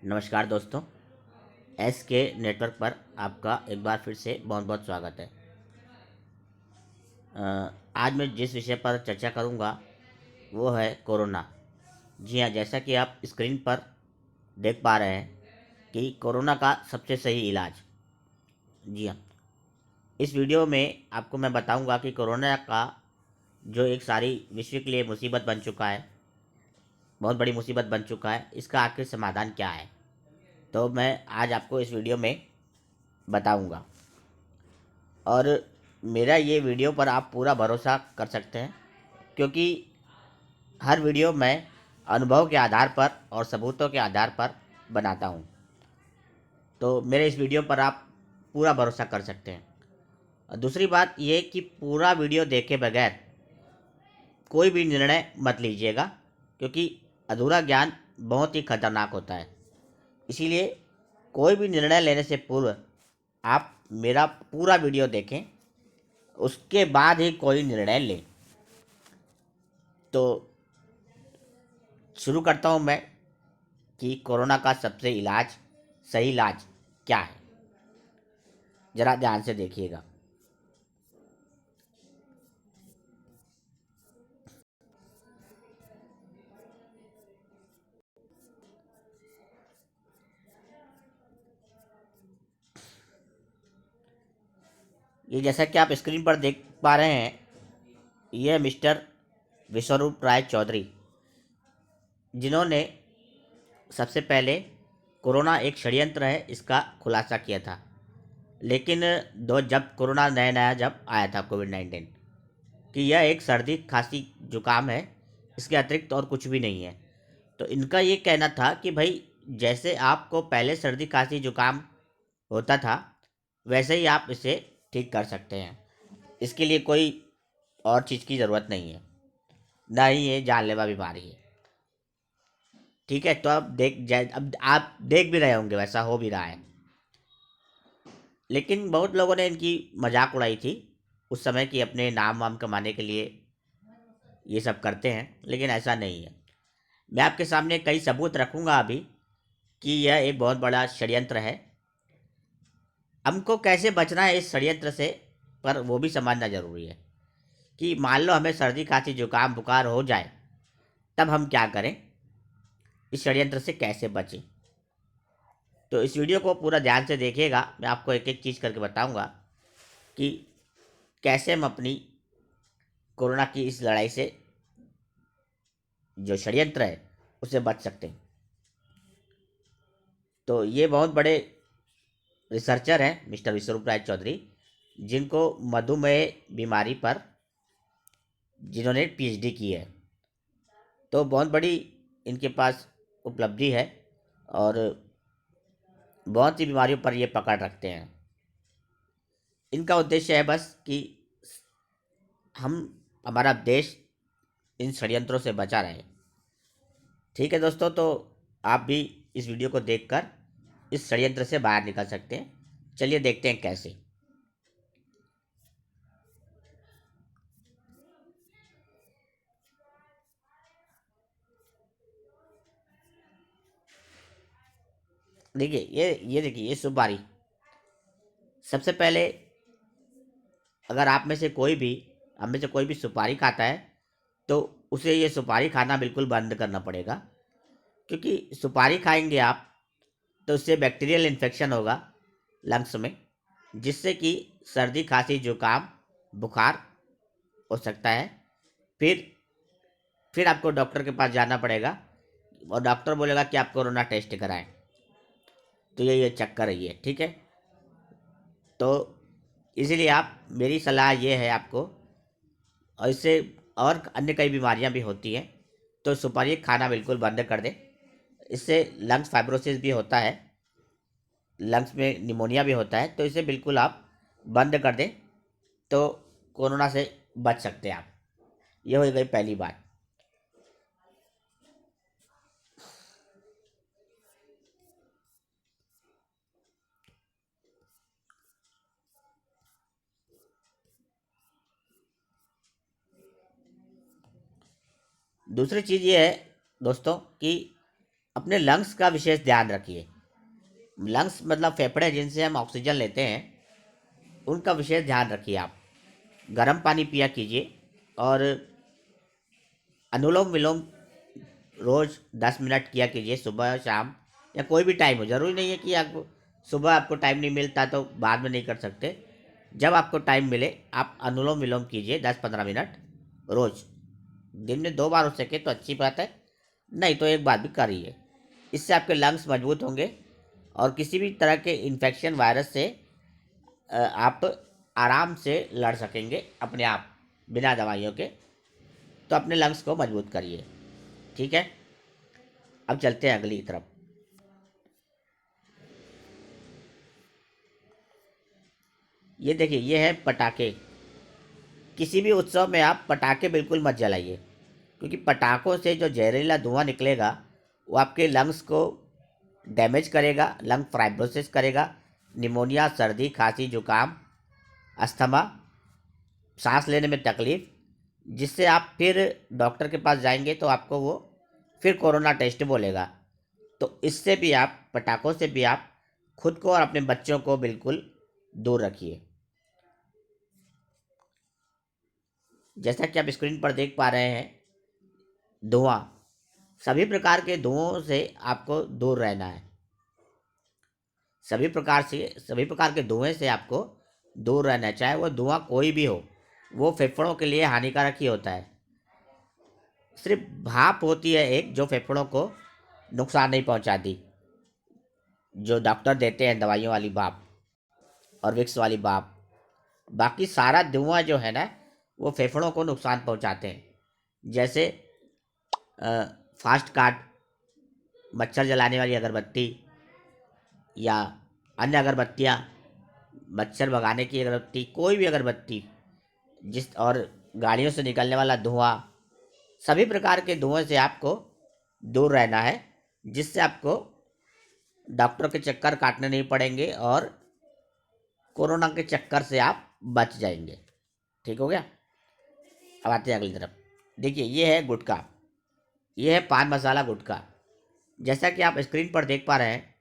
नमस्कार दोस्तों। एस के नेटवर्क पर आपका एक बार फिर से बहुत बहुत स्वागत है। आज मैं जिस विषय पर चर्चा करूंगा वो है कोरोना। जी हाँ, जैसा कि आप स्क्रीन पर देख पा रहे हैं कि कोरोना का सबसे सही इलाज। जी हाँ, इस वीडियो में आपको मैं बताऊंगा कि कोरोना का जो एक सारी विश्व के लिए मुसीबत बन चुका है, बहुत बड़ी मुसीबत बन चुका है, इसका आखिर समाधान क्या है, तो मैं आज आपको इस वीडियो में बताऊंगा। और मेरा ये वीडियो पर आप पूरा भरोसा कर सकते हैं, क्योंकि हर वीडियो मैं अनुभव के आधार पर और सबूतों के आधार पर बनाता हूँ। तो मेरे इस वीडियो पर आप पूरा भरोसा कर सकते हैं। और दूसरी बात ये कि पूरा वीडियो देखे बगैर कोई भी निर्णय मत लीजिएगा, क्योंकि अधूरा ज्ञान बहुत ही खतरनाक होता है। इसीलिए कोई भी निर्णय लेने से पूर्व आप मेरा पूरा वीडियो देखें, उसके बाद ही कोई निर्णय लें। तो शुरू करता हूँ मैं कि कोरोना का सबसे सही इलाज क्या है। ज़रा ध्यान से देखिएगा। ये जैसा कि आप स्क्रीन पर देख पा रहे हैं, ये मिस्टर विश्वरूप राय चौधरी, जिन्होंने सबसे पहले कोरोना एक षड्यंत्र है इसका खुलासा किया था। लेकिन जब कोरोना नया नया जब आया था कोविड-19, कि यह एक सर्दी खांसी जुकाम है, इसके अतिरिक्त और कुछ भी नहीं है। तो इनका ये कहना था कि भाई, जैसे आपको पहले सर्दी खांसी जुकाम होता था, वैसे ही आप इसे ठीक कर सकते हैं। इसके लिए कोई और चीज़ की ज़रूरत नहीं है, ना ही ये जानलेवा बीमारी है। ठीक है, तो अब आप देख भी रहे होंगे, वैसा हो भी रहा है। लेकिन बहुत लोगों ने इनकी मजाक उड़ाई थी उस समय, कि अपने नाम वाम कमाने के लिए ये सब करते हैं, लेकिन ऐसा नहीं है। मैं आपके सामने कई सबूत रखूंगा अभी कि यह एक बहुत बड़ा षड्यंत्र है। हमको कैसे बचना है इस षड्यंत्र से, पर वो भी समझना जरूरी है कि मान लो हमें सर्दी खांसी जुकाम बुखार हो जाए, तब हम क्या करें, इस षड्यंत्र से कैसे बचें। तो इस वीडियो को पूरा ध्यान से देखिएगा। मैं आपको एक एक चीज़ करके बताऊंगा कि कैसे हम अपनी कोरोना की इस लड़ाई से, जो षड्यंत्र है, उससे बच सकते हैं। तो ये बहुत बड़े रिसर्चर हैं मिस्टर विश्वरूप राय चौधरी, जिनको मधुमेह बीमारी पर जिन्होंने पीएचडी की है। तो बहुत बड़ी इनके पास उपलब्धि है, और बहुत सी बीमारियों पर ये पकड़ रखते हैं। इनका उद्देश्य है बस कि हम हमारा देश इन षड्यंत्रों से बचा रहे। ठीक है दोस्तों, तो आप भी इस वीडियो को देखकर इस षड्यंत्र से बाहर निकल सकते हैं। चलिए देखते हैं कैसे। देखिए, ये देखिए, ये सुपारी। सबसे पहले, अगर आप में से कोई भी हम में से कोई भी सुपारी खाता है, तो उसे ये सुपारी खाना बिल्कुल बंद करना पड़ेगा। क्योंकि सुपारी खाएंगे आप, तो उससे बैक्टीरियल इन्फेक्शन होगा लंग्स में, जिससे कि सर्दी खांसी जुकाम बुखार हो सकता है। फिर फिर आपको डॉक्टर के पास जाना पड़ेगा, और डॉक्टर बोलेगा कि आप कोरोना टेस्ट कराएं। तो ये चक्कर है ये। ठीक है, तो इसीलिए आप, मेरी सलाह ये है आपको, और इससे और अन्य कई बीमारियां भी होती हैं, तो सुपारी खाना बिल्कुल बंद कर दें। इससे लंग्स फाइब्रोसिस भी होता है, लंग्स में निमोनिया भी होता है, तो इसे बिल्कुल आप बंद कर दें, तो कोरोना से बच सकते हैं आप। ये हो गई पहली बात। दूसरी चीज़ ये है दोस्तों कि अपने लंग्स का विशेष ध्यान रखिए। लंग्स मतलब फेफड़े जिनसे हम ऑक्सीजन लेते हैं, उनका विशेष ध्यान रखिए। आप गर्म पानी पिया कीजिए और अनुलोम विलोम रोज़ 10 मिनट किया कीजिए, सुबह शाम या कोई भी टाइम हो। ज़रूरी नहीं है कि आप सुबह आपको टाइम नहीं मिलता तो बाद में नहीं कर सकते। जब आपको टाइम मिले आप अनुलोम विलोम कीजिए 10-15 मिनट रोज़। दिन में 2 बार हो सके तो अच्छी बात है, नहीं तो एक बार भी करिए। इससे आपके लंग्स मजबूत होंगे और किसी भी तरह के इन्फेक्शन वायरस से आप आराम से लड़ सकेंगे अपने आप, बिना दवाइयों के। तो अपने लंग्स को मजबूत करिए, ठीक है। अब चलते हैं अगली तरफ। ये देखिए, ये है पटाखे। किसी भी उत्सव में आप पटाखे बिल्कुल मत जलाइए, क्योंकि पटाखों से जो जहरीला धुआं निकलेगा वो आपके लंग्स को डैमेज करेगा, लंग फाइब्रोसिस करेगा, निमोनिया, सर्दी, खांसी, जुकाम, अस्थमा, सांस लेने में तकलीफ, जिससे आप फिर डॉक्टर के पास जाएंगे तो आपको वो फिर कोरोना टेस्ट बोलेगा। तो इससे भी आप, पटाखों से भी आप खुद को और अपने बच्चों को बिल्कुल दूर रखिए। जैसा कि आप स्क्रीन पर देख पा रहे हैं, धुआं, सभी प्रकार के धुओं से आपको दूर रहना है। सभी प्रकार के धुएं से आपको दूर रहना है, चाहे वो धुआं कोई भी हो। वो फेफड़ों के लिए हानिकारक ही होता है। सिर्फ भाप होती है एक, जो फेफड़ों को नुकसान नहीं पहुंचाती, जो डॉक्टर देते हैं, दवाइयों वाली भाप और विक्स वाली भाप। बाकी सारा धुआं जो है ना, वो फेफड़ों को नुकसान पहुंचाते हैं। जैसे फास्ट कार्ड, मच्छर जलाने वाली अगरबत्ती या अन्य अगरबत्तियाँ, मच्छर भगाने की अगरबत्ती, कोई भी अगरबत्ती, जिस और गाड़ियों से निकलने वाला धुआं, सभी प्रकार के धुएं से आपको दूर रहना है, जिससे आपको डॉक्टर के चक्कर काटने नहीं पड़ेंगे और कोरोना के चक्कर से आप बच जाएंगे। ठीक हो गया। अब आते हैं अगली तरफ। देखिए, ये है गुटखा, ये है पान मसाला गुटखा। जैसा कि आप स्क्रीन पर देख पा रहे हैं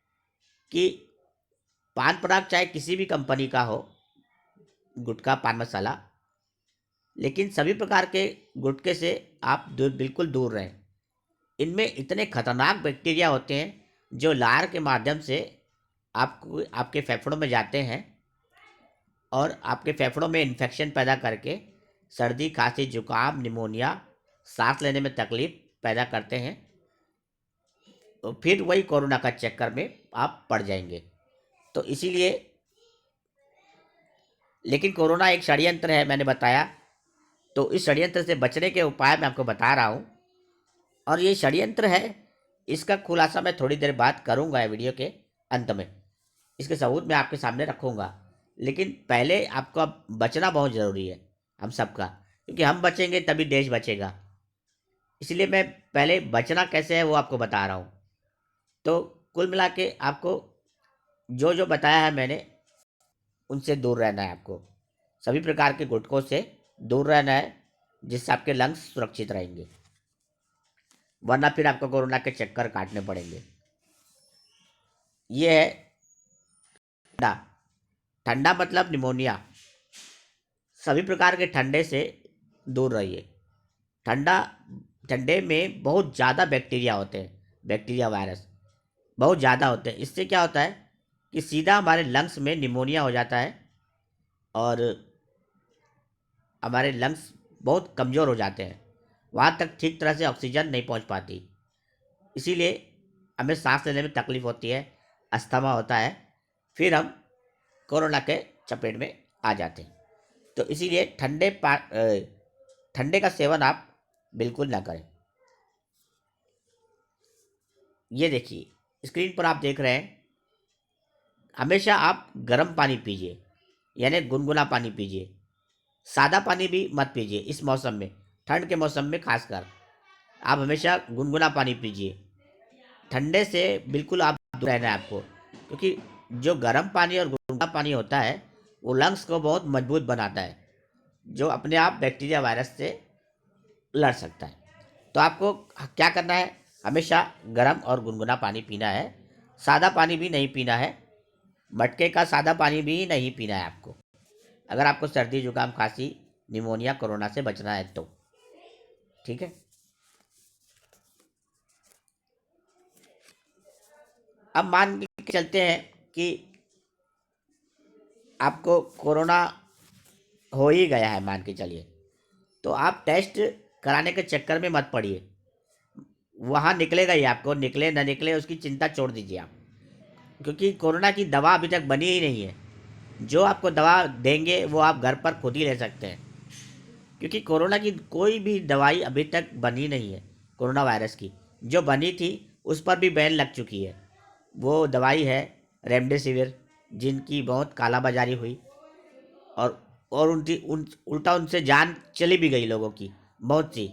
कि पान पराग चाहे किसी भी कंपनी का हो, गुटखा, पान मसाला, लेकिन सभी प्रकार के गुटखे से आप बिल्कुल दूर रहें। इनमें इतने खतरनाक बैक्टीरिया होते हैं जो लार के माध्यम से आपको, आपके फेफड़ों में जाते हैं और आपके फेफड़ों में इन्फेक्शन पैदा करके सर्दी, खांसी, जुकाम, निमोनिया, सांस लेने में तकलीफ पैदा करते हैं। तो फिर वही कोरोना का चक्कर में आप पड़ जाएंगे। तो इसीलिए, लेकिन कोरोना एक षड्यंत्र है, मैंने बताया। तो इस षड्यंत्र से बचने के उपाय मैं आपको बता रहा हूँ, और ये षड्यंत्र है, इसका खुलासा मैं थोड़ी देर बाद करूँगा वीडियो के अंत में। इसके सबूत मैं आपके सामने रखूँगा। लेकिन पहले आपको अब बचना बहुत ज़रूरी है, हम सबका, क्योंकि हम बचेंगे तभी देश बचेगा। इसलिए मैं पहले बचना कैसे है वो आपको बता रहा हूँ। तो कुल मिला के आपको जो जो बताया है मैंने, उनसे दूर रहना है आपको। सभी प्रकार के गुटखों से दूर रहना है, जिससे आपके लंग्स सुरक्षित रहेंगे, वरना फिर आपको कोरोना के चक्कर काटने पड़ेंगे। ये है ठंडा। ठंडा मतलब निमोनिया। सभी प्रकार के ठंडे से दूर रहिए। ठंडा, ठंडे में बहुत ज़्यादा बैक्टीरिया होते हैं, बैक्टीरिया, वायरस बहुत ज़्यादा होते हैं। इससे क्या होता है कि सीधा हमारे लंग्स में निमोनिया हो जाता है और हमारे लंग्स बहुत कमज़ोर हो जाते हैं, वहाँ तक ठीक तरह से ऑक्सीजन नहीं पहुँच पाती। इसीलिए हमें सांस लेने में तकलीफ़ होती है, अस्थमा होता है, फिर हम कोरोना के चपेट में आ जाते हैं। तो इसीलिए ठंडे का सेवन आप बिल्कुल ना करें। ये देखिए, स्क्रीन पर आप देख रहे हैं, हमेशा आप गर्म पानी पीजिए, यानी गुनगुना पानी पीजिए। सादा पानी भी मत पीजिए इस मौसम में, ठंड के मौसम में खासकर आप हमेशा गुनगुना पानी पीजिए। ठंडे से बिल्कुल आप दूर रहना है आपको, क्योंकि जो गर्म पानी और गुनगुना पानी होता है वो लंग्स को बहुत मजबूत बनाता है, जो अपने आप बैक्टीरिया, वायरस से लड़ सकता है। तो आपको क्या करना है, हमेशा गर्म और गुनगुना पानी पीना है। सादा पानी भी नहीं पीना है, मटके का सादा पानी भी नहीं पीना है आपको, अगर आपको सर्दी जुकाम खांसी निमोनिया कोरोना से बचना है तो। ठीक है। अब मान के चलते हैं कि आपको कोरोना हो ही गया है, मान के चलिए, तो आप टेस्ट कराने के चक्कर में मत पड़िए। वहाँ निकलेगा ही, आपको निकले ना निकले उसकी चिंता छोड़ दीजिए आप, क्योंकि कोरोना की दवा अभी तक बनी ही नहीं है। जो आपको दवा देंगे वो आप घर पर खुद ही ले सकते हैं, क्योंकि कोरोना की कोई भी दवाई अभी तक बनी नहीं है। कोरोना वायरस की जो बनी थी उस पर भी बैन लग चुकी है। वो दवाई है रेमडेसिविर, जिनकी बहुत कालाबाजारी हुई और उनकी उल्टा उनसे जान चली भी गई लोगों की बहुत सी।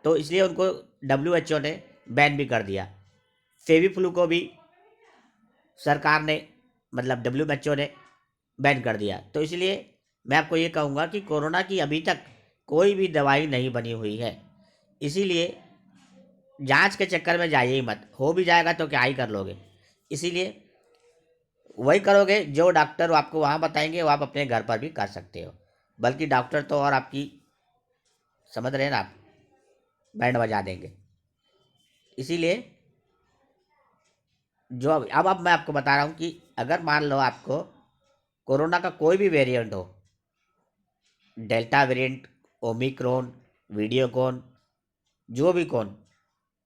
तो इसलिए उनको WHO ने बैन भी कर दिया। फेवी फ्लू को भी सरकार ने, मतलब WHO ने बैन कर दिया। तो इसलिए मैं आपको ये कहूँगा कि कोरोना की अभी तक कोई भी दवाई नहीं बनी हुई है, इसीलिए जांच के चक्कर में जाइए ही मत। हो भी जाएगा तो क्या ही कर लोगे, इसीलिए वही करोगे जो डॉक्टर आपको वहाँ बताएंगे, वो आप अपने घर पर भी कर सकते हो। बल्कि डॉक्टर तो और आपकी, समझ रहे हैं ना आप, बैंड बजा देंगे। इसीलिए जो अब मैं आपको बता रहा हूँ कि अगर मान लो आपको कोरोना का कोई भी वेरिएंट हो, डेल्टा वेरिएंट, ओमिक्रॉन, वीडियोकॉन, जो भी कौन,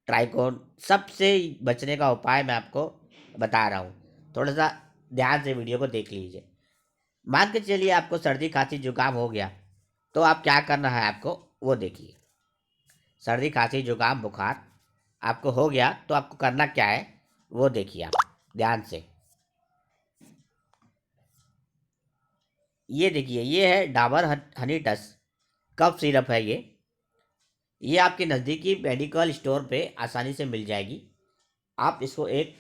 ट्राइकॉन, सबसे बचने का उपाय मैं आपको बता रहा हूँ। थोड़ा सा ध्यान से वीडियो को देख लीजिए। मान के चलिए आपको सर्दी खांसी जुकाम हो गया, तो आप क्या करना है आपको वो देखिए। सर्दी खांसी जुकाम बुखार आपको हो गया तो आपको करना क्या है वो देखिए आप ध्यान से। ये देखिए, ये है डाबर हनी टस कफ सिरप है ये आपके नज़दीकी मेडिकल स्टोर पे आसानी से मिल जाएगी। आप इसको एक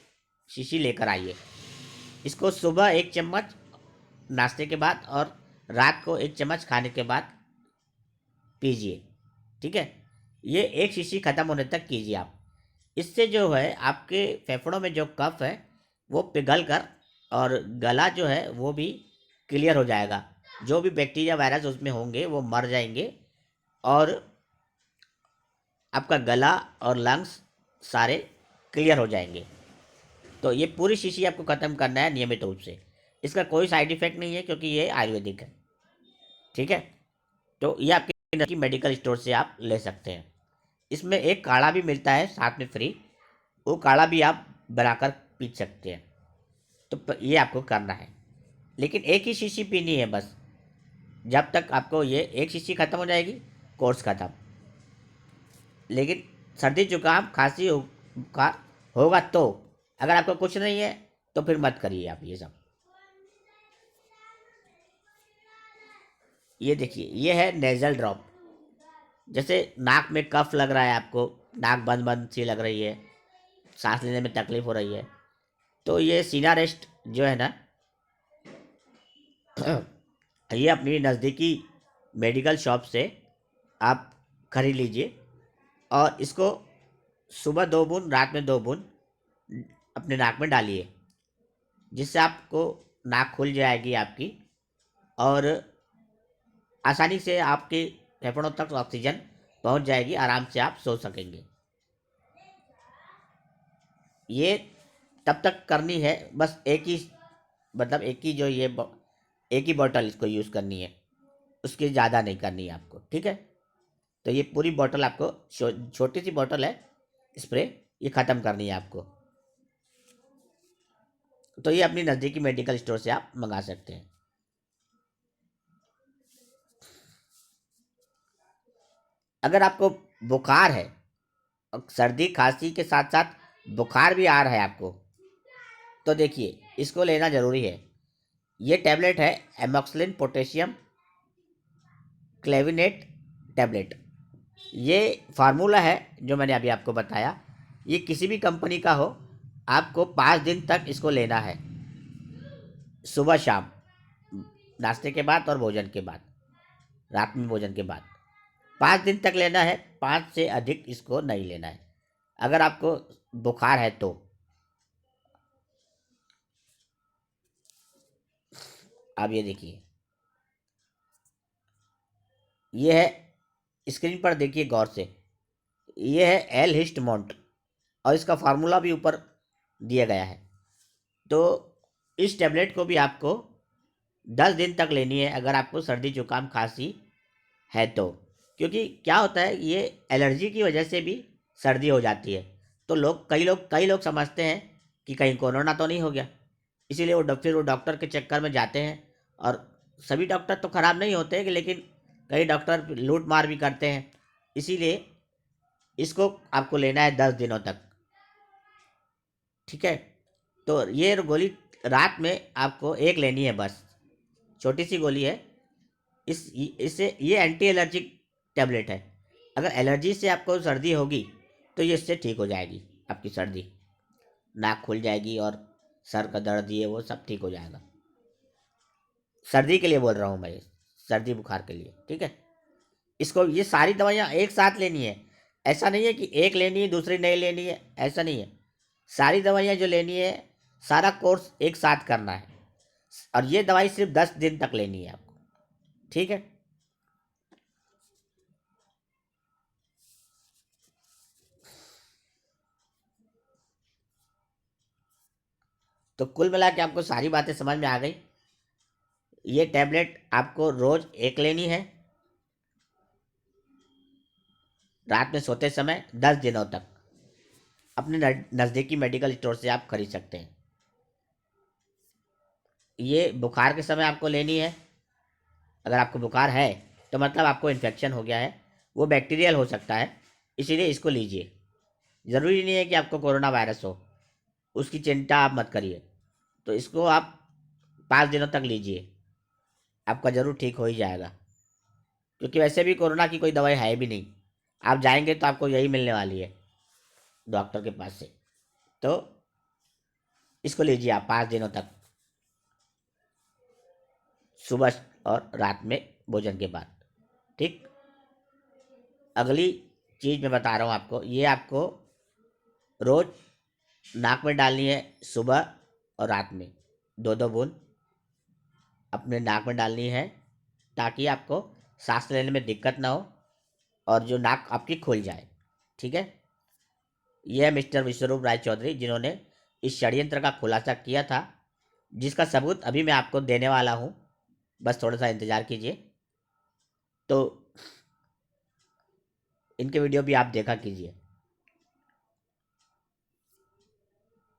शीशी लेकर आइए। इसको सुबह 1 चम्मच नाश्ते के बाद और रात को 1 चम्मच खाने के बाद पीजिए। ठीक है। ये एक शीशी ख़त्म होने तक कीजिए आप। इससे जो है आपके फेफड़ों में जो कफ है वो पिघल कर और गला जो है वो भी क्लियर हो जाएगा। जो भी बैक्टीरिया वायरस उसमें होंगे वो मर जाएंगे और आपका गला और लंग्स सारे क्लियर हो जाएंगे। तो ये पूरी शीशी आपको ख़त्म करना है नियमित रूप से। इसका कोई साइड इफेक्ट नहीं है क्योंकि ये आयुर्वेदिक है। ठीक है। तो ये आपके नज़दीकी मेडिकल स्टोर से आप ले सकते हैं। इसमें एक काढ़ा भी मिलता है साथ में फ्री, वो काढ़ा भी आप बनाकर पी सकते हैं। तो ये आपको करना है, लेकिन एक ही शीशी पीनी है बस। जब तक आपको ये एक शीशी ख़त्म हो जाएगी कोर्स ख़त्म। लेकिन सर्दी जुकाम खांसी का होगा तो, अगर आपको कुछ नहीं है तो फिर मत करिए आप ये सब। ये देखिए, ये है नेज़ल ड्रॉप। जैसे नाक में कफ लग रहा है आपको, नाक बंद बंद सी लग रही है, सांस लेने में तकलीफ हो रही है, तो ये सीना रेस्ट जो है ना, ये अपनी नज़दीकी मेडिकल शॉप से आप खरीद लीजिए और इसको सुबह 2 बूंद रात में 2 बूंद अपने नाक में डालिए, जिससे आपको नाक खुल जाएगी आपकी और आसानी से आपके फेफड़ों तक ऑक्सीजन पहुंच जाएगी, आराम से आप सो सकेंगे। ये तब तक करनी है बस एक ही, मतलब एक ही जो ये एक ही बॉटल इसको यूज़ करनी है, उसकी ज़्यादा नहीं करनी है आपको। ठीक है। तो ये पूरी बॉटल आपको, छोटी सी बॉटल है स्प्रे, ये ख़त्म करनी है आपको। तो ये अपनी नज़दीकी मेडिकल स्टोर से आप मंगा सकते हैं। अगर आपको बुखार है और सर्दी खांसी के साथ साथ बुखार भी आ रहा है आपको, तो देखिए इसको लेना ज़रूरी है। ये टैबलेट है एमॉक्सिलिन पोटेशियम क्लेविनेट टैबलेट। ये फार्मूला है जो मैंने अभी आपको बताया, ये किसी भी कंपनी का हो, आपको 5 दिन तक इसको लेना है, सुबह शाम, नाश्ते के बाद और भोजन के बाद, रात में भोजन के बाद 5 दिन तक लेना है। 5 से अधिक इसको नहीं लेना है। अगर आपको बुखार है तो आप ये देखिए, ये है, स्क्रीन पर देखिए गौर से, ये है एल हिस्टमोन्ट और इसका फार्मूला भी ऊपर दिया गया है। तो इस टैबलेट को भी आपको 10 दिन तक लेनी है अगर आपको सर्दी जुकाम खांसी है तो। क्योंकि क्या होता है, ये एलर्जी की वजह से भी सर्दी हो जाती है। तो कई लोग समझते हैं कि कहीं कोरोना तो नहीं हो गया, इसीलिए फिर वो डॉक्टर के चक्कर में जाते हैं। और सभी डॉक्टर तो ख़राब नहीं होते, लेकिन कई डॉक्टर लूट मार भी करते हैं। इसीलिए इसको आपको लेना है 10 दिनों तक, ठीक है। तो ये गोली रात में आपको एक लेनी है बस, छोटी सी गोली है। इससे ये एंटी एलर्जिक टैबलेट है। अगर एलर्जी से आपको सर्दी होगी तो ये इससे ठीक हो जाएगी, आपकी सर्दी, नाक खुल जाएगी और सर का दर्द ये वो सब ठीक हो जाएगा। सर्दी के लिए बोल रहा हूँ मैं, सर्दी बुखार के लिए, ठीक है। इसको ये सारी दवाइयाँ एक साथ लेनी है। ऐसा नहीं है कि एक लेनी है दूसरी नहीं लेनी है, ऐसा नहीं है। सारी दवाइयाँ जो लेनी है, सारा कोर्स एक साथ करना है। और ये दवाई सिर्फ 10 दिन तक लेनी है आपको, ठीक है। तो कुल मिला के आपको सारी बातें समझ में आ गई। ये टैबलेट आपको रोज एक लेनी है, रात में सोते समय 10 दिनों तक। अपने नज़दीकी मेडिकल स्टोर से आप खरीद सकते हैं। ये बुखार के समय आपको लेनी है। अगर आपको बुखार है तो मतलब आपको इन्फेक्शन हो गया है, वो बैक्टीरियल हो सकता है, इसीलिए इसको लीजिए। ज़रूरी नहीं है कि आपको कोरोना वायरस हो, उसकी चिंता आप मत करिए। तो इसको आप 5 दिनों तक लीजिए, आपका ज़रूर ठीक हो ही जाएगा। क्योंकि वैसे भी कोरोना की कोई दवाई है भी नहीं, आप जाएंगे तो आपको यही मिलने वाली है डॉक्टर के पास से। तो इसको लीजिए आप 5 दिनों तक, सुबह और रात में भोजन के बाद, ठीक। अगली चीज़ मैं बता रहा हूँ आपको, ये आपको रोज़ नाक में डालनी है, सुबह और रात में 2-2 बूंद अपने नाक में डालनी है, ताकि आपको सांस लेने में दिक्कत ना हो और जो नाक आपकी खुल जाए, ठीक है। यह है मिस्टर विश्वरूप राय चौधरी, जिन्होंने इस षड्यंत्र का खुलासा किया था, जिसका सबूत अभी मैं आपको देने वाला हूँ। बस थोड़ा सा इंतज़ार कीजिए। तो इनके वीडियो भी आप देखा कीजिए।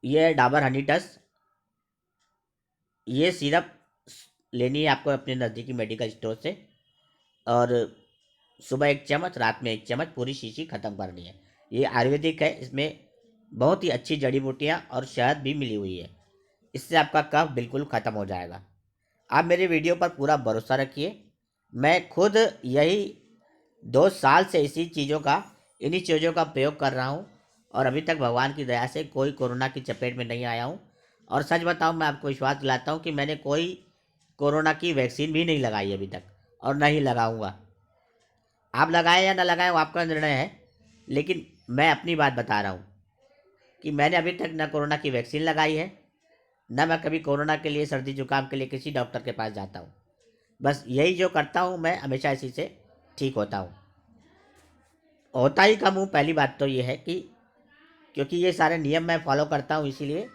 ये है डाबर हनी टस। ये सिरप लेनी है आपको अपने नज़दीकी मेडिकल स्टोर से, और सुबह 1 चम्मच, रात में 1 चम्मच, पूरी शीशी ख़त्म करनी है। ये आयुर्वेदिक है, इसमें बहुत ही अच्छी जड़ी बूटियाँ और शहद भी मिली हुई है। इससे आपका कफ बिल्कुल ख़त्म हो जाएगा। आप मेरे वीडियो पर पूरा भरोसा रखिए। मैं खुद यही 2 साल से इन्हीं चीज़ों का प्रयोग कर रहा हूँ, और अभी तक भगवान की दया से कोई कोरोना की चपेट में नहीं आया हूँ। और सच बताऊँ, मैं आपको विश्वास दिलाता हूँ कि मैंने कोई कोरोना की वैक्सीन भी नहीं लगाई अभी तक, और नहीं लगाऊंगा। आप लगाएं या ना लगाएं वो आपका निर्णय है, लेकिन मैं अपनी बात बता रहा हूँ कि मैंने अभी तक ना कोरोना की वैक्सीन लगाई है, ना मैं कभी कोरोना के लिए, सर्दी जुकाम के लिए किसी डॉक्टर के पास जाता हूँ। बस यही जो करता हूँ मैं, हमेशा इसी से ठीक होता हूँ। होता ही कम हूँ, पहली बात तो ये है कि क्योंकि ये सारे नियम मैं फॉलो करता हूँ, इसीलिए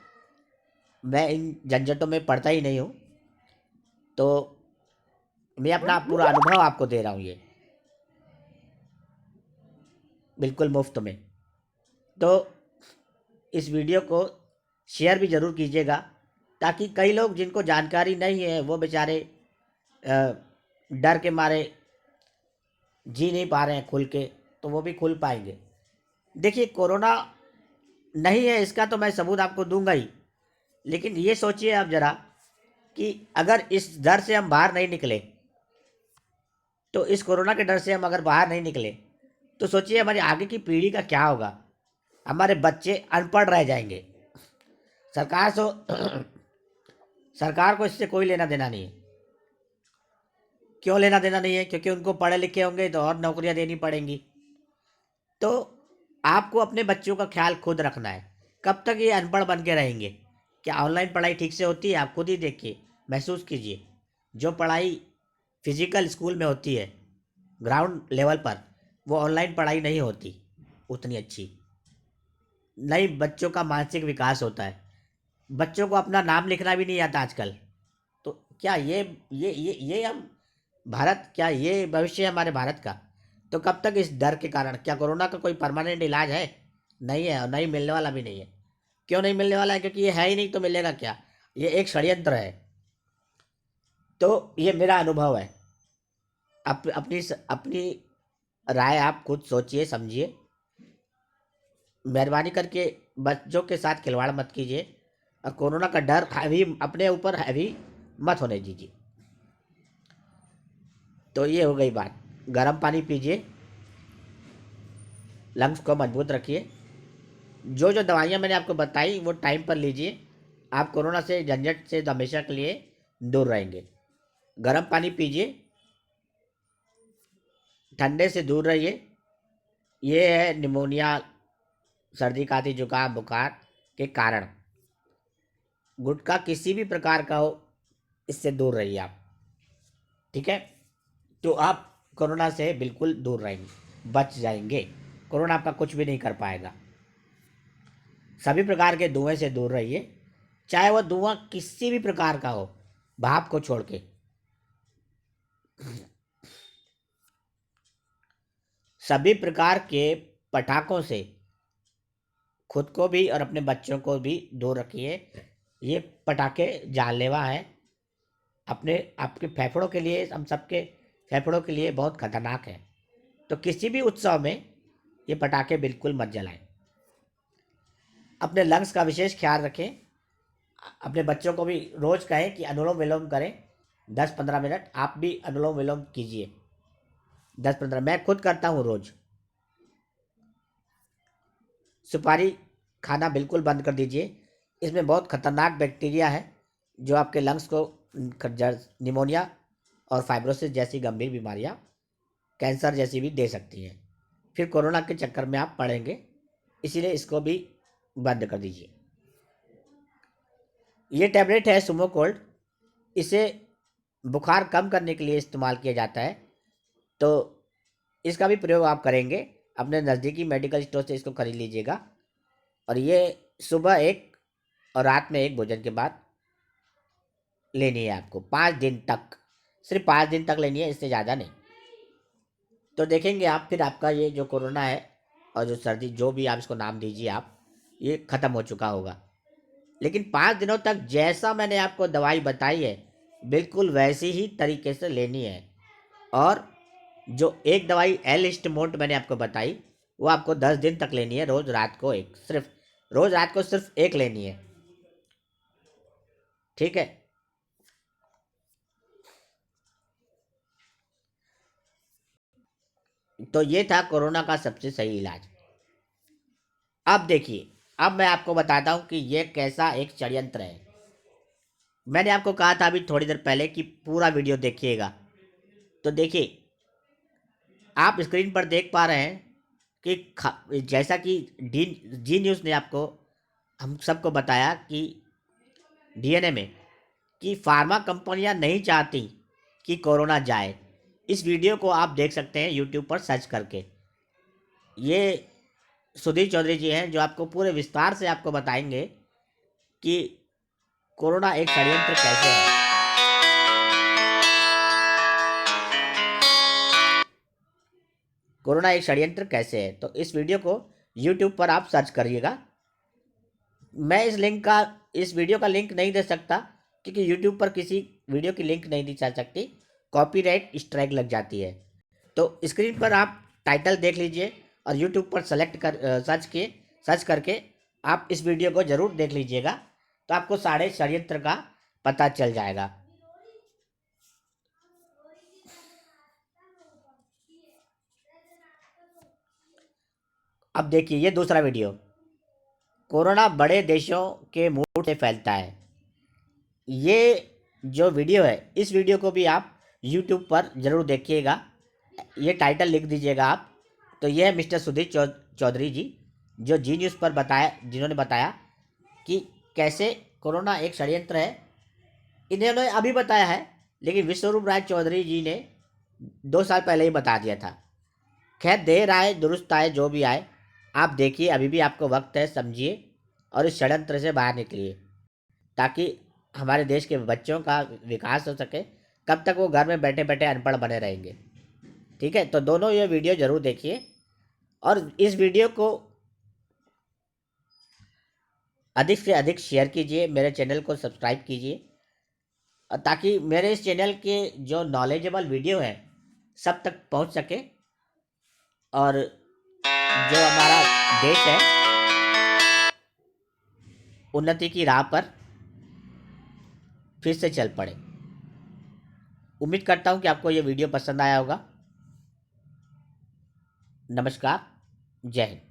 मैं इन झंझटों में पड़ता ही नहीं हूँ। तो मैं अपना पूरा अनुभव आपको दे रहा हूँ, ये बिल्कुल मुफ्त में। तो इस वीडियो को शेयर भी ज़रूर कीजिएगा, ताकि कई लोग जिनको जानकारी नहीं है, वो बेचारे अ, डर के मारे जी नहीं पा रहे हैं खुल के, तो वो भी खुल पाएंगे। देखिए, कोरोना नहीं है इसका तो मैं सबूत आपको दूंगा ही, लेकिन ये सोचिए आप ज़रा कि अगर इस डर से हम बाहर नहीं निकले, तो इस कोरोना के डर से हम अगर बाहर नहीं निकले, तो सोचिए हमारी आगे की पीढ़ी का क्या होगा। हमारे बच्चे अनपढ़ रह जाएंगे। सरकार तो सरकार को इससे कोई लेना देना नहीं है। क्यों लेना देना नहीं है? क्योंकि उनको पढ़े लिखे होंगे तो और नौकरियां देनी पड़ेंगी। तो आपको अपने बच्चों का ख्याल खुद रखना है। कब तक ये अनपढ़ बन के रहेंगे? क्या ऑनलाइन पढ़ाई ठीक से होती है? आप खुद ही देखिए, महसूस कीजिए। जो पढ़ाई फिजिकल स्कूल में होती है, ग्राउंड लेवल पर, वो ऑनलाइन पढ़ाई नहीं होती उतनी अच्छी। नहीं, बच्चों का मानसिक विकास होता है। बच्चों को अपना नाम लिखना भी नहीं आता आजकल। तो क्या ये हम भारत, क्या ये भविष्य है हमारे भारत का? तो कब तक इस डर के कारण? क्या कोरोना का कोई परमानेंट इलाज है? नहीं है, और नहीं मिलने वाला भी नहीं है। क्यों नहीं मिलने वाला है? क्योंकि ये है ही नहीं, तो मिलेगा क्या? ये एक षड्यंत्र है। तो ये मेरा अनुभव है। अपनी राय आप खुद सोचिए, समझिए। मेहरबानी करके बच्चों के साथ खिलवाड़ मत कीजिए, और कोरोना का डर हैवी अपने ऊपर हैवी मत होने दीजिए। तो ये हो गई बात। गर्म पानी पीजिए, लंग्स को मजबूत रखिए। जो जो दवाइयाँ मैंने आपको बताई वो टाइम पर लीजिए। आप कोरोना से, झंझट से हमेशा के लिए दूर रहेंगे। गर्म पानी पीजिए, ठंडे से दूर रहिए। ये है निमोनिया, सर्दी खांसी जुकाम बुखार के कारण। गुटखा किसी भी प्रकार का हो, इससे दूर रहिए आप। ठीक है? तो आप कोरोना से बिल्कुल दूर रहेंगे, बच जाएंगे। कोरोना आपका कुछ भी नहीं कर पाएगा। सभी प्रकार के धुएं से दूर रहिए, चाहे वह धुआं किसी भी प्रकार का हो, भाप को छोड़ के। सभी प्रकार के पटाखों से खुद को भी और अपने बच्चों को भी दूर रखिए। ये पटाखे जानलेवा हैं। अपने आपके फेफड़ों के लिए, हम सबके फेफड़ों के लिए बहुत खतरनाक है। तो किसी भी उत्सव में ये पटाखे बिल्कुल मत जलाएं। अपने लंग्स का विशेष ख्याल रखें। अपने बच्चों को भी रोज कहें कि अनुलोम विलोम करें। 10-15 मिनट आप भी अनुलोम विलोम कीजिए। 10-15, मैं खुद करता हूँ रोज। सुपारी खाना बिल्कुल बंद कर दीजिए। इसमें बहुत खतरनाक बैक्टीरिया है जो आपके लंग्स को निमोनिया और फाइब्रोसिस जैसी गंभीर बीमारियां, कैंसर जैसी भी दे सकती हैं। फिर कोरोना के चक्कर में आप पड़ेंगे, इसीलिए इसको भी बंद कर दीजिए। ये टैबलेट है सुमो कोल्ड। इसे बुखार कम करने के लिए इस्तेमाल किया जाता है। तो इसका भी प्रयोग आप करेंगे, अपने नज़दीकी मेडिकल स्टोर से इसको खरीद लीजिएगा। और ये सुबह एक और रात में एक भोजन के बाद लेनी है आपको 5 दिन तक। सिर्फ 5 दिन तक लेनी है, इससे ज़्यादा नहीं। तो देखेंगे आप, फिर आपका ये जो कोरोना है और जो सर्दी, जो भी आप इसको नाम दीजिए आप, ये ख़त्म हो चुका होगा। लेकिन 5 दिनों तक जैसा मैंने आपको दवाई बताई है, बिल्कुल वैसी ही तरीके से लेनी है। और जो एक दवाई एल-लिस्टमोट मैंने आपको बताई, वो आपको 10 दिन तक लेनी है। रोज़ रात को एक, सिर्फ रोज़ रात को सिर्फ एक लेनी है। ठीक है? तो ये था कोरोना का सबसे सही इलाज। अब देखिए, अब मैं आपको बताता हूँ कि ये कैसा एक षड्यंत्र है। मैंने आपको कहा था अभी थोड़ी देर पहले कि पूरा वीडियो देखिएगा। तो देखिए, आप स्क्रीन पर देख पा रहे हैं कि जैसा कि डी जी न्यूज़ ने आपको, हम सबको बताया कि डीएनए में, कि फार्मा कंपनियां नहीं चाहती कि कोरोना जाए। इस वीडियो को आप देख सकते हैं यूट्यूब पर सर्च करके। ये सुधीर चौधरी जी हैं जो आपको पूरे विस्तार से आपको बताएंगे कि कोरोना एक षड्यंत्र कैसे है। कोरोना एक षड्यंत्र कैसे है, तो इस वीडियो को यूट्यूब पर आप सर्च करिएगा। मैं इस वीडियो का लिंक नहीं दे सकता, क्योंकि यूट्यूब पर किसी वीडियो की लिंक नहीं दी जा सकती, कॉपीराइट स्ट्राइक लग जाती है। तो स्क्रीन पर आप टाइटल देख लीजिए और यूट्यूब पर सर्च करके आप इस वीडियो को ज़रूर देख लीजिएगा। तो आपको सारे षड्यंत्र का पता चल जाएगा। अब देखिए ये दूसरा वीडियो। कोरोना बड़े देशों के मुंह से फैलता है। ये जो वीडियो है, इस वीडियो को भी आप यूट्यूब पर ज़रूर देखिएगा। ये टाइटल लिख दीजिएगा आप। तो ये है मिस्टर सुधीर चौधरी जी, जो जी न्यूज़ पर जिन्होंने बताया कि कैसे कोरोना एक षड्यंत्र है। इन्होंने अभी बताया है, लेकिन विश्वरूप राय चौधरी जी ने 2 साल पहले ही बता दिया था। खैर, देर आए दुरुस्त आए, जो भी आए, आप देखिए, अभी भी आपको वक्त है, समझिए और इस षड्यंत्र से बाहर निकलिए, ताकि हमारे देश के बच्चों का विकास हो सके। कब तक वो घर में बैठे बैठे अनपढ़ बने रहेंगे? ठीक है, तो दोनों ये वीडियो ज़रूर देखिए और इस वीडियो को अधिक से अधिक शेयर कीजिए, मेरे चैनल को सब्सक्राइब कीजिए, ताकि मेरे इस चैनल के जो नॉलेजेबल वीडियो है सब तक पहुंच सके और जो हमारा देश है उन्नति की राह पर फिर से चल पड़े। उम्मीद करता हूं कि आपको ये वीडियो पसंद आया होगा। नमस्कार, जय हिंद।